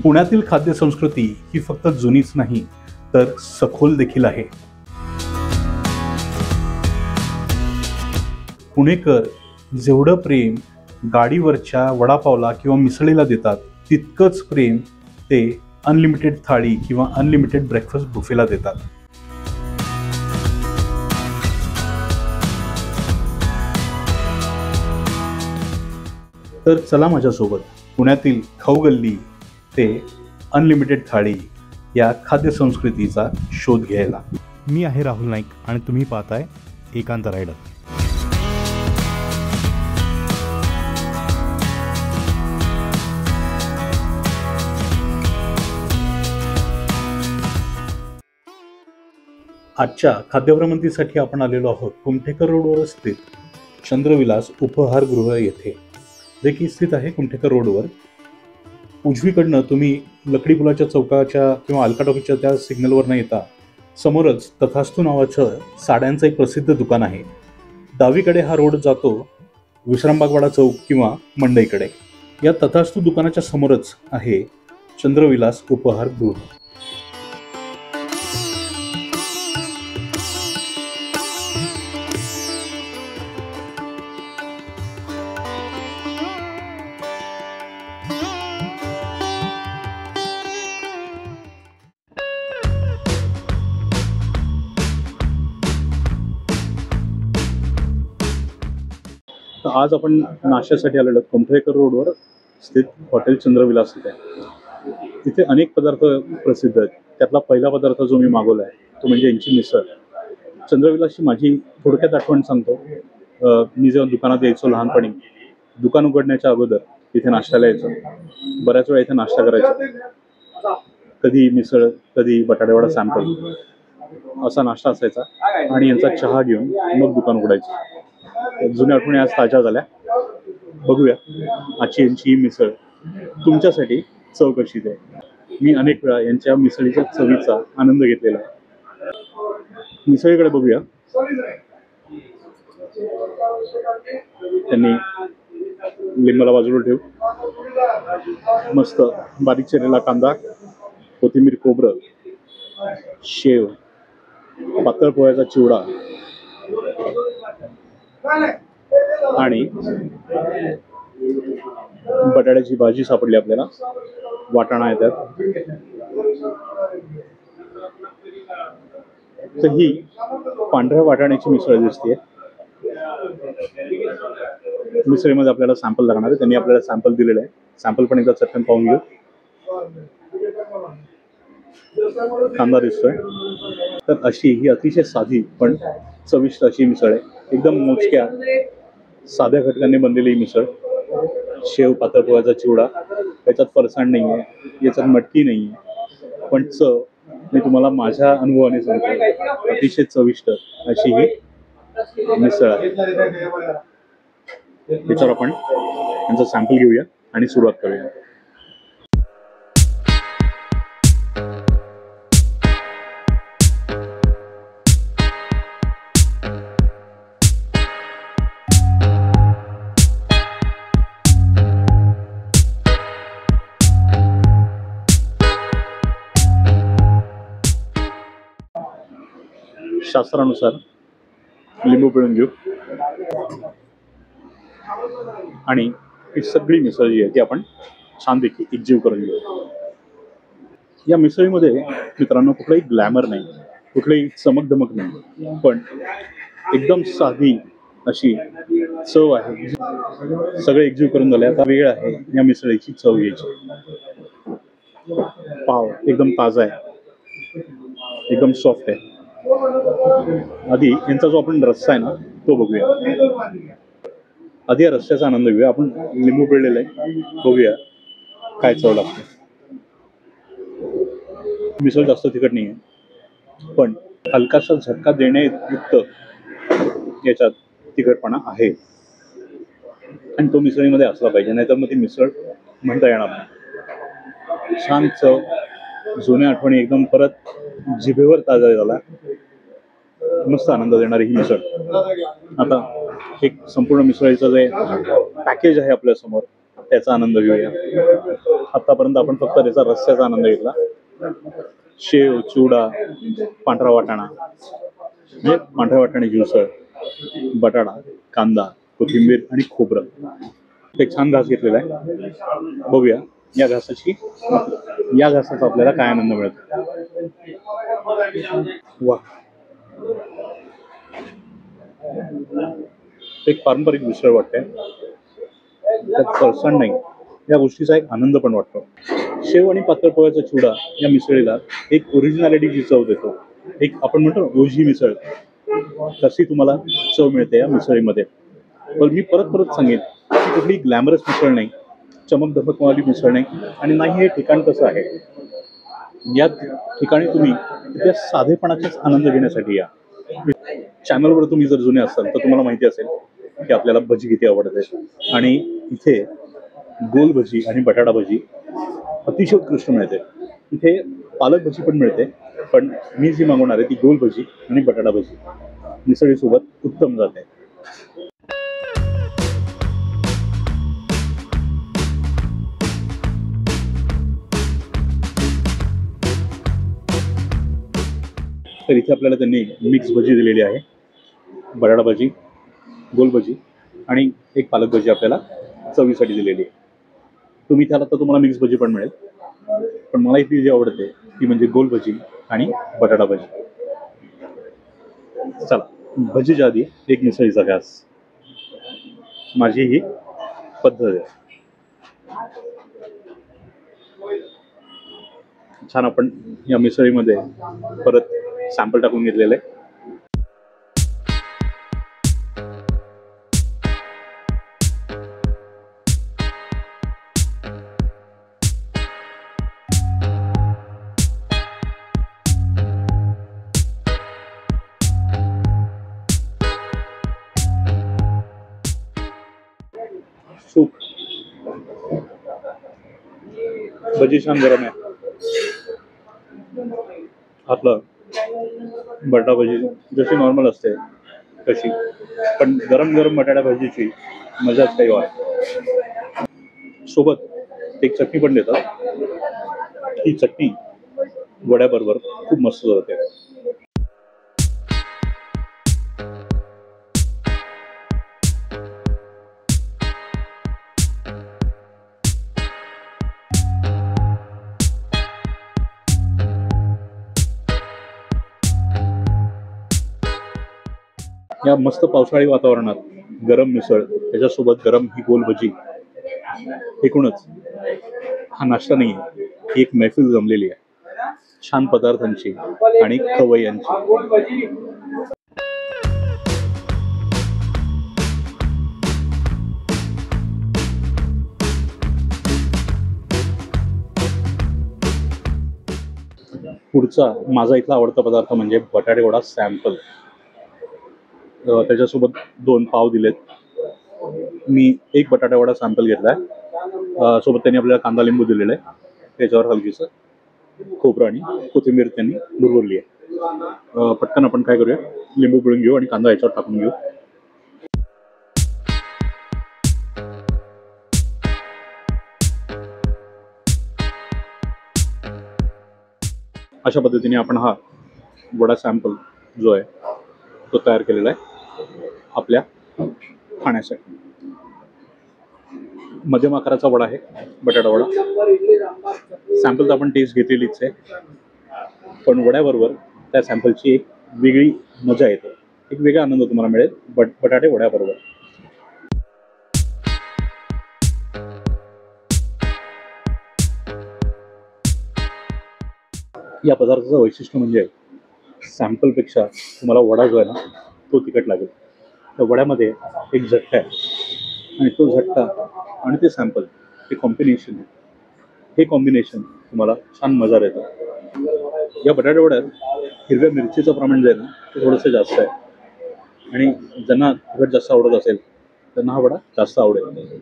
पुण्यातील खाद्य संस्कृती ही फक्त जुनीच नाही तर सखोल देखील आहे। पुणेकर जेवढं प्रेम गाडीवरच्या वडापावला किंवा मिसळीला देतात तितकंच प्रेम ते अनलिमिटेड थाळी किंवा अनलिमिटेड ब्रेकफास्ट बुफेला देतात। तर चला माझ्यासोबत पुण्यातील खाऊ गल्ली ते अनलिमिटेड थाळी या खाद्य संस्कृतीचा शोध घ्यायला। मी आहे राहुल नाईक आणि तुम्ही पाहताय एकांत रायडर। आजच्या खाद्यभ्रमंतीसाठी आपण आलेलो आहोत कुमठेकर रोडवर स्थित चंद्रविलास उपहारगृह येथे, जे की स्थित आहे कुमठेकर रोडवर। उजवीकडनं तुम्ही लकडी पुलाच्या चौकाच्या किंवा अलका टॉकीजच्या त्या सिग्नलवर न येता समोरच तथास्तू नावाचं साड्यांचं एक प्रसिद्ध दुकान आहे। डावीकडे हा रोड जातो विश्रामबागवाडा चौक किंवा मंडईकडे। या तथास्तू दुकानाच्या समोरच आहे चंद्रविलास उपहारगृह। आज आपण नाश्त्यासाठी आलेलो आहोत कुमठेकर रोडवर स्थित हॉटेल चंद्रविलास इथे। इथे अनेक पदार्थ प्रसिद्ध आहेत। त्यातला पहिला पदार्थ जो मी मागवला आहे तो म्हणजे यांची मिसळ। चंद्रविलासची माझी थोडक्यात आठवण सांगतो। मी जेव्हा दुकानात यायचो लहानपणी, दुकान उघडण्याच्या अगोदर इथे नाश्त्याला यायचो। बऱ्याच वेळा इथे नाश्ता करायचो। कधी मिसळ, कधी बटाटेवडा सॅम्पल असा नाश्ता असायचा आणि यांचा चहा घेऊन मग दुकान उघडायचं। जुन्या आठवणी आज ताज्या झाल्या। बघूया आजची यांची ही मिसळ तुमच्यासाठी चव कशी आहे। मी अनेक वेळा यांच्या मिसळीच्या चवीचा आनंद घेतलेला आहे। मिसळीकडे बघूया। त्यांनी लिंबाला बाजूला ठेव, मस्त बारीक चिरलेला कांदा, कोथिंबीर, खोबरं, शेव, पातळ पोह्याचा चिवडा आणि बटाट्याची भाजी सापडली आपल्याला। वाटाणा आहे त्यात। तर ही पांढऱ्या वाटाण्याची मिसळ दिसते। मिसळीमध्ये आपल्याला सॅम्पल लागणार आहे। त्यांनी आपल्याला सॅम्पल दिलेलं आहे। सॅम्पल पण एकदा चटकन पाहून घेऊ। कांदा दिसतोय। तर अशी ही अतिशय साधी पण चविष्ट अशी मिसळ आहे। एकदम मोजक्या साध्या घटकांनी बनलेली मिसळ। शेव, पातळ पोह्याचा चिवडा, याच्यात फरसाण नाही आहे, याच्यात मटकी नाही आहे, पण चव मी तुम्हाला माझ्या अनुभवाने सांगतो अतिशय चविष्ट अशी ही मिसळ आहे। याच्यावर आपण यांचा सॅम्पल घेऊया आणि सुरुवात करूया। शास्त्रानुसार लिंबू पिळून घेऊ आणि ही सगळी मिसळ जी आहे ती आपण छानपैकी एकजीव करून घेऊ। या मिसळीमध्ये मित्रांनो कुठलाही ग्लॅमर नाही, कुठलीही चमक धमक नाही, पण एकदम साधी अशी चव आहे। सगळे एकजीव करून झाले। आता वेळ आहे या मिसळीची चव घ्यायची। पाव एकदम ताजा आहे, एकदम सॉफ्ट आहे। आधी यांचा जो आपण रस्सा आहे ना तो बघूया। आधी या रस्स्याचा आनंद घेऊया। आपण लिंबू पिळलेलं आहे, बघूया काय चव लागते। मिसळ जास्त तिखट नाही आहे, पण हलकासा झटका देण्यायुक्त याच्यात तिखटपणा आहे आणि तो मिसळीमध्ये असला पाहिजे, नाहीतर मग ती मिसळ म्हणता येणार नाही। छान चव, जुन्या आठवणी एकदम परत जिभेवर ताजा झाला। मस्त आनंद देणारी ही मिसळ। आता एक संपूर्ण मिसळीचं जे पॅकेज आहे आपल्या समोर त्याचा आनंद घेऊया। आतापर्यंत आपण फक्त त्याचा रस्स्याचा आनंद घेतला. शेव, चिवडा, पांढरा वाटाणा म्हणजे पांढऱ्या वाटाण्याची उसळ, बटाटा, कांदा, कोथिंबीर आणि खोबरं. एक छान घास घेतलेला आहे. बघूया या घासाचा आपल्याला काय आनंद मिळतो. वा, एक पारंपरिक मिसळ वाटते. त्यात फरसाण नाही, या गोष्टीचा एक आनंद पण वाटतो. शेव आणि पातळ पोह्याचा चिवडा या मिसळीला एक ओरिजिनॅलिटीची चव देतो. एक आपण म्हणतो ओझी मिसळ, तशी तुम्हाला चव मिळते या मिसळीमध्ये. पण मी परत परत सांगेन की कुठली ग्लॅमरस मिसळ नाही, चमकधमकवाली मिसळ नाही, आणि नाही हे ठिकाण कसं आहे. या ठिकाणी तुम्ही त्या साधेपणाचाच आनंद घेण्यासाठी या. चॅनलवर तुम्ही जर जुने असाल तर तुम्हाला माहिती असेल की आपल्याला भजी किती आवडते, आणि इथे गोल भजी आणि बटाटा भजी अतिशय उत्कृष्ट मिळते. इथे पालक भजी पण मिळते, पण मी जी मागवणार आहे ती गोल भजी आणि बटाटा भजी मिसळीसोबत उत्तम जाते. तर इथे आपल्याला त्यांनी मिक्स भजी दिलेली आहे. बटाटा भजी, गोल भजी आणि एक पालक भजी आपल्याला चवीसाठी दिलेली आहे. तुम्ही त्याला तर तुम्हाला मिक्स भजी पण मिळेल, पण मला इथे जी आवडते ती म्हणजे गोल भजी आणि बटाटा भजी. चला, भजीच्या आधी एक मिसळीचा घास. माझी ही पद्धत आहे. छान आपण या मिसळीमध्ये परत सॅम्पल टाकून घेतलेलं आहे. सूप, भजी छान गरम आहे. आपलं बटाटा भजी जशी नॉर्मल असते तशी, पण गरम गरम बटाटा भजीची मजाच काही वाट. सोबत एक चटणी पण देतात. ही चटणी वड्याबरोबर खूप मस्त जाते. या मस्त पावसाळी वातावरणात गरम मिसळ, त्याच्यासोबत गरम ही गोल भजी, एकूणच हा नाश्ता नाही आहे, ही एक मैफिल जमलेली आहे छान पदार्थांची आणि खवय्यांची. पुढचा माझा इथला आवडता पदार्थ म्हणजे बटाटे वडा सॅम्पल. त्याच्यासोबत 2 पाव दिलेत. मी एक बटाटा वडा सॅम्पल घेतला आहे. सोबत त्यांनी आपल्याला कांदा लिंबू दिलेला आहे. त्याच्यावर हलकीसं खोबरं आणि कोथिंबीर त्यांनी भुरभुरली आहे. पटकन आपण काय करूया, लिंबू पिळून घेऊ आणि कांदा याच्यावर टाकून घेऊ. अशा पद्धतीने आपण हा वडा सॅम्पल जो आहे तो तयार केलेला आहे आपल्या खाण्यासाठी. मध्यम आकाराचा वडा आहे बटाटा वडा. सॅम्पल तर आपण टेस्ट घेतलेलीच आहे, पण वड्याबरोबर त्या सॅम्पलची एक वेगळी मजा येते, एक वेगळा आनंद तुम्हाला मिळेल बटाटे वड्याबरोबर. या पदार्थाचं वैशिष्ट्य म्हणजे सॅम्पलपेक्षा तुम्हाला वडा जो आहे ना तो तिखट लागेल. त्या वड्यामध्ये एक झटका आहे, आणि तो झटका आणि ते सॅम्पल हे कॉम्बिनेशन तुम्हाला छान मजा येतं. या बटाटा वड्यात हिरव्या मिरचीचं प्रमाण जे आहे ना ते थोडंसं जास्त आहे, आणि ज्यांना तिखट जास्त आवडत असेल त्यांना हा वडा जास्त आवडेल.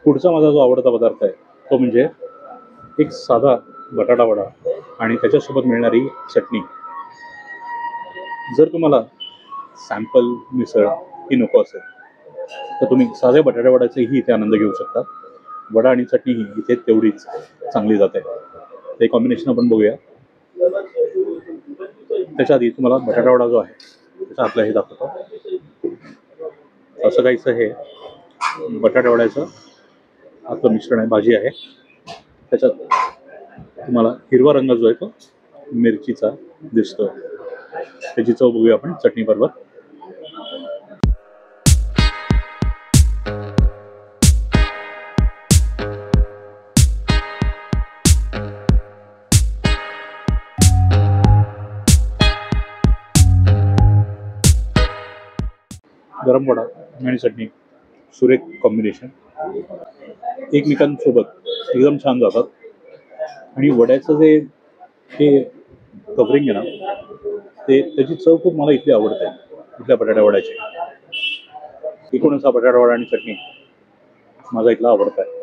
पुढचा माझा जो आवडता पदार्थ आहे तो म्हणजे एक साधा बटाटा वडा आणि त्याच्यासोबत मिळणारी चटणी. जर तुम्हाला सॅम्पल मिसळ ही नको असेल तर तुम्ही साध्या बटाटा वड्याचाही इथे आनंद घेऊ शकता. वडा आणि चटणी ही इथे तेवढीच चांगली जाते. ते कॉम्बिनेशन आपण बघूया. त्याच्या आधी तुम्हाला बटाटा वडा जो आहे त्याचा आपलं हे दाखवतो. असं काहीचं हे बटाटा वड्याचं आपलं मिश्रण आहे, भाजी आहे. त्याच्यात तुम्हाला हिरवा रंग जो आहे तो मिरचीचा दिसतोय. त्याची चव बघूया आपण चटणी बरोबर. गरम वडा आणि चटणी सुरेख कॉम्बिनेशन एकमेकांसोबत एकदम छान जातात. आणि वड्याचं जे हे कव्हरिंग आहे ना ते त्याची चव खूप मला इथली आवडते, इथल्या बटाटा वड्याची. एकूणच हा बटाटा वडा आणि चटणी माझा इथला आवडता आहे.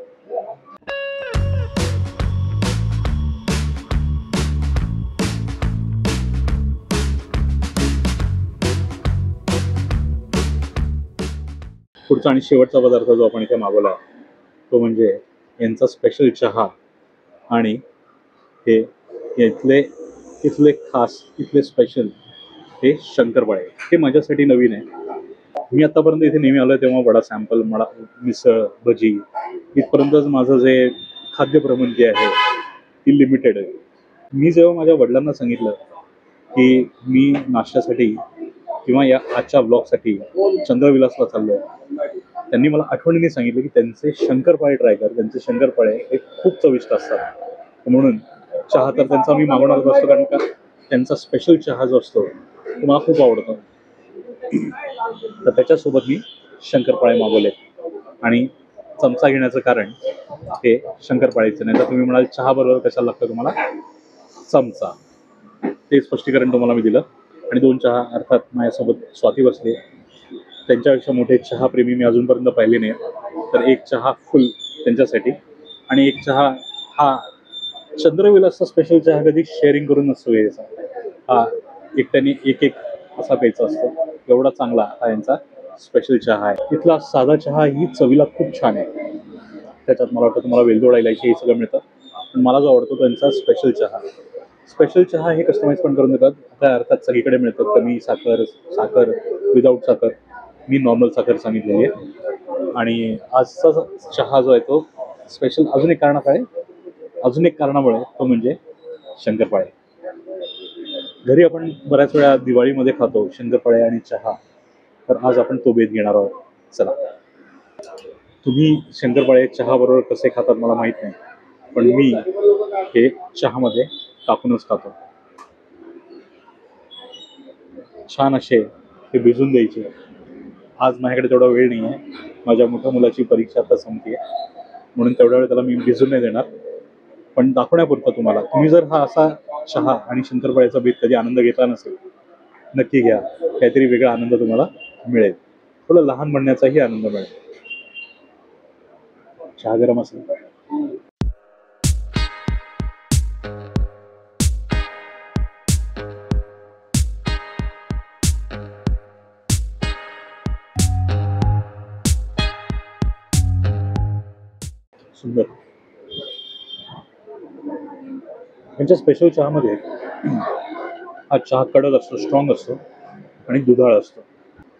पुढचा आणि शेवटचा पदार्थ जो आपण इथे मागवला तो म्हणजे यांचा स्पेशल चहा आणि हे इथले इथले खास इथले स्पेशल हे शंकरपाळे. हे माझ्यासाठी नवीन आहे. मी आतापर्यंत इथे नेहमी आलो तेव्हा वडा सॅम्पल, वडा, मिसळ, भजी इथपर्यंतच माझं जे खाद्यप्रबंधी आहे ती लिमिटेड आहे. मी जेव्हा माझ्या वडिलांना सांगितलं की मी नाश्त्यासाठी किंवा या आजच्या ब्लॉगसाठी चंद्रविलासला चाललो आहे, त्यांनी मला आठवणीने सांगितलं की त्यांचे शंकरपाळे ट्राय कर. त्यांचे शंकरपाळे हे खूप चविष्ट असतात. म्हणून चहा तर त्यांचा मी मागवणारच असतो, कारण का त्यांचा स्पेशल चहा जो असतो तो मला खूप आवडतो. तर त्याच्यासोबत मी शंकरपाळे मागवले. आणि चमचा घेण्याचं कारण हे शंकरपाळीचं. नाही तर तुम्ही म्हणाल चहा बरोबर कशाला लागतं तुम्हाला चमचा. ते स्पष्टीकरण तुम्हाला मी दिलं. आणि 2 चहा अर्थात माझ्यासोबत स्वाती बसले. त्यांच्यापेक्षा मोठे चहाप्रेमी मी अजूनपर्यंत पाहिले नाही. तर एक चहा फुल त्यांच्यासाठी आणि एक चहा हा चंद्रविलासचा स्पेशल चहा कधी शेअरिंग करून नसतो यायचा. हा एकट्याने एक असा प्यायचा असतो. एवढा चांगला हा यांचा स्पेशल चहा आहे. इथला साधा चहा ही चवीला खूप छान आहे. त्याच्यात मला वाटतं तुम्हाला वेलदोडा, इलायची हे सगळं मिळतं. पण मला जो आवडतो त्यांचा स्पेशल चहा. स्पेशल चहा हे कस्टमाइज पण करून देतात. त्या अर्थात सगळीकडे मिळतं. कमी साखर, साखर विदाऊट साखर. मी नॉर्मल साखर सांगितलेली आहे. आणि आजचा चहा जो आहे तो स्पेशल अजून एक कारणामुळे तो म्हणजे शंकरपाळे. घरी आपण बऱ्याच वेळा दिवाळीमध्ये खातो शंकरपाळे आणि चहा. तर आज आपण तो भेद घेणार आहोत. चला. तुम्ही शंकरपाळे चहाबरोबर कसे खातात मला माहीत नाही, पण मी हे चहामध्ये टाकूनच खातो. छान असे हे भिजून द्यायचे. आज माझ्याकडे तेवढा वेळ नाही आहे. माझ्या मोठ्या मुलाची परीक्षा आता संपते म्हणून तेवढ्या वेळ त्याला मी भिजून नाही देणार. पण दाखवण्यापुरतं तुम्हाला, तुम्ही जर हा असा चहा आणि शंकरपाळ्याचा भेद कधी आनंद घेतला नसेल नक्की घ्या. काहीतरी वेगळा आनंद तुम्हाला मिळेल. थोडं लहान म्हणण्याचाही आनंद मिळेल. चहा गरम असेल सुंदर. त्यांच्या स्पेशल चहामध्ये हा चहा कडक असतो, स्ट्रॉंग असतो आणि दुधाळ असतो.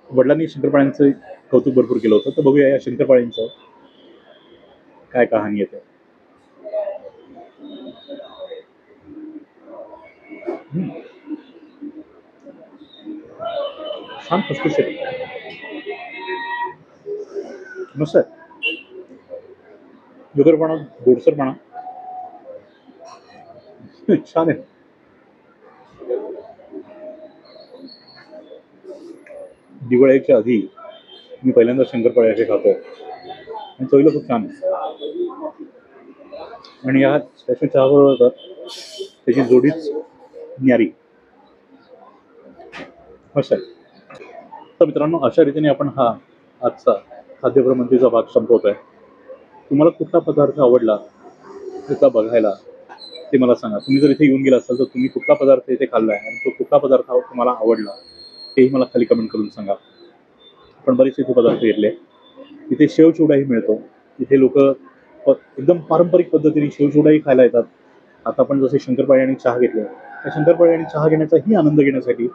वडिलांनी शंकरपाळ्यांचं कौतुक भरपूर केलं होतं. तर बघूया या शंकरपाळ्यांचं काय कहाणी येते. छान खुसखुशीत मस्त आहे. जुगरपणा, गोडसरपणा छान आहे. दिवाळीच्या आधी मी पहिल्यांदा शंकरपाळे असे खातोय आणि चवीला खूप छान आहे. आणि या स्पेशल चहाबरोबर त्याची जोडीच न्यारी. मस्त आहे. तर मित्रांनो, अशा रीतीने आपण हा आजचा खाद्यप्रबंधीचा भाग संपवतोय. तुम्हाला कुठला पदार्थ आवडला त्याचा बघायला ते मला सांगा. तुम्ही जर इथे येऊन गेला असाल तर तुम्ही कुठला पदार्थ इथे खाल्ला आहे आणि तो कुठला पदार्थ तुम्हाला आवडला तेही मला खाली कमेंट करून सांगा. आपण बरेच इथे पदार्थ घेतले. इथे शेवचिवडाही मिळतो. इथे लोक एकदम पारंपरिक पद्धतीने शेवचिवडाही खायला येतात. आता आपण जसे शंकरपाळी आणि चहा घेतले, त्या शंकरपाळी आणि चहा घेण्याचाही आनंद घेण्यासाठी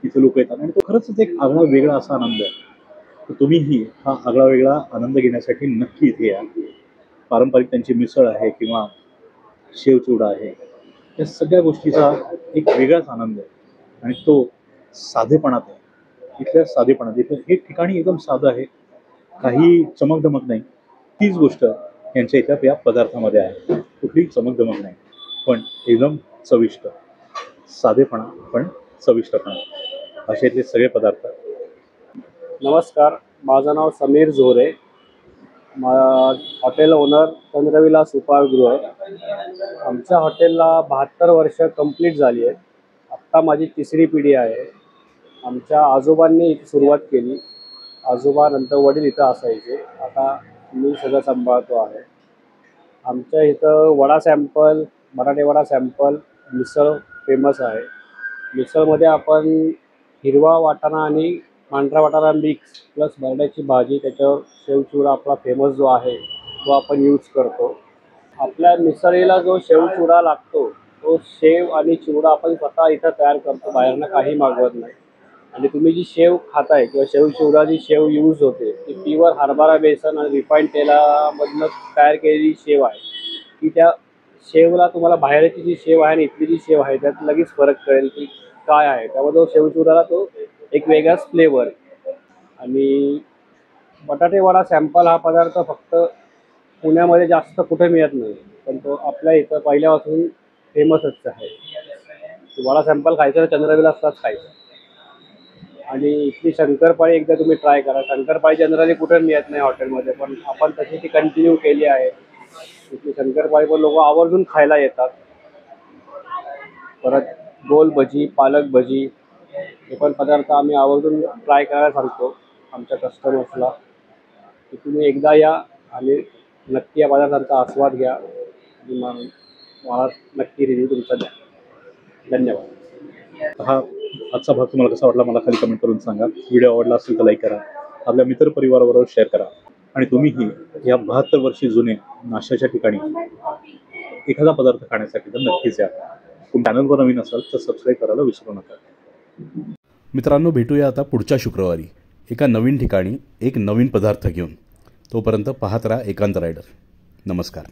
इथे लोक येतात आणि तो खरंच एक आगळा वेगळा असा आनंद आहे. तर तुम्हीही हा आगळा वेगळा आनंद घेण्यासाठी नक्की इथे या. पारंपरिक त्यांची मिसळ आहे किंवा शेवचिवडा आहे, या सगळ्या गोष्टीचा एक वेगळाच आनंद आहे आणि तो साधेपणात आहे. इथल्या साधेपणात, इथं हे ठिकाणी एकदम साधं आहे, काही चमकधमक नाही. तीच गोष्ट यांच्या इथल्या या पदार्थामध्ये आहे. कुठलीही चमकधमक नाही, पण एकदम चविष्ट, साधेपणा पण चविष्टपणा, असे इथले सगळे पदार्थ. नमस्कार, माझं नाव समीर झोरे. हॉटेल ओनर चंद्रविलास उपाहारगृह. आमच्या हॉटेलला 72 वर्ष कंप्लीट झाली आहेत. आत्ता माझी 3री पिढी आहे. आमच्या आजोबांनी इथे सुरुवात केली. आजोबा नंतर वडील इथं असायचे. आता मी सगळं सांभाळतो आहे. आमच्या इथं वडा सॅम्पल, मराठी वडा सॅम्पल, मिसळ फेमस आहे. मिसळमध्ये आपण हिरवा वाटाणा आणि पांढरा वाटाणा मिक्स प्लस बटाट्याची भाजी, त्याच्यावर शेवचिवडा आपला फेमस जो आहे तो आपण यूज करतो. आपल्या मिसळीला जो शेवचिवडा लागतो तो शेव आणि चिवडा आपण स्वतः इथं तयार करतो, बाहेरनं काही मागवत नाही. आणि तुम्ही जी शेव खाताय किंवा शेवचिवडा जी शेव यूज होते ती प्युअर हरभरा बेसन आणि रिफाईंड तेलामधनं तयार केलेली शेव आहे. की त्या शेवला तुम्हाला बाहेरची जी शेव आहे आणि इथली जी शेव आहे त्यात लगेच फरक कळेल की काय आहे. त्यामुळे तो शेवचिवडाला तो एक वेगळाच फ्लेवर. आणि बटाटे वडा सॅम्पल हा पदार्थ फक्त पुण्यामध्ये जास्त कुठे मिळत नाही, पण तो आपल्या इथं पहिल्यापासून फेमसच आहे. वडा सॅम्पल खायचं तर चंद्रविलासलाच खायचं. आणि इथली शंकरपाळी एकदा तुम्ही ट्राय करा. शंकरपाळी जनरली कुठे मिळत नाही हॉटेलमध्ये, पण आपण तशी ती कंटिन्यू केली आहे. इथली शंकरपाळी पण लोक आवर्जून खायला येतात. परत गोल भजी, पालक भजी हे पण पदार्थ आम्ही आवर्जून ट्राय करायला सांगतो आमच्या कस्टमर्सला. की तुम्ही एकदा या आणि नक्की या पदार्थांचा आस्वाद घ्या आणि मला नक्की रिव्ह्यू तुमचा द्या. धन्यवाद. हा आजचा भाग तुम्हाला कसा वाटला मला खाली कमेंट करून सांगा. व्हिडिओ आवडला असेल तर लाईक करा, आपल्या मित्रपरिवाराबरोबर शेअर करा आणि तुम्हीही या 72 वर्षे जुने नाश्त्याच्या ठिकाणी एखादा पदार्थ खाण्यासाठी तर नक्कीच या. तुम्ही चॅनलवर नवीन असाल तर सबस्क्राईब करायला विसरू नका. मित्रांनो, भेटूया आता पुढच्या शुक्रवारी एका नवीन ठिकाणी एक नवीन पदार्थ घेऊन. तोपर्यंत पाहत राहा एकांत रायडर. नमस्कार.